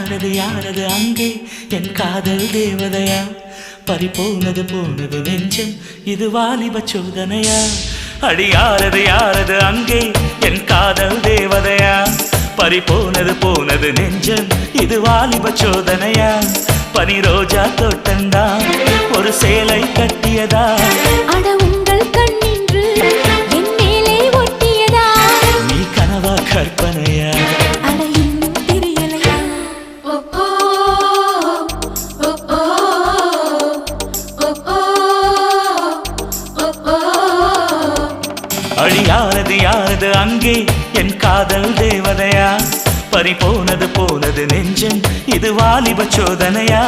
யாரது அங்கே என் காதல் தேவதையா பறிபோனது போனது நெஞ்சம் இது வாலிப சோதனையா அடி யாரது அங்கே என் காதல் தேவதையா பறிபோனது போனது நெஞ்சம் இது வாலிப சோதனையா பனி ரோஜா தோட்டந்தா ஒரு சேலை கட்டியதா அட உங்கள் கண்ணின்று என் மேலே ஒட்டியதா நீ கனவா கற்பனையா அட இன்னும் தெரியலையா ஓ ஓ ஓ ஓ ஓ ஓ ஓ அடி யாரது அங்கே என் காதல் தேவதையா பறிபோனது போனது நெஞ்சம் இது வாலிப சோதனையா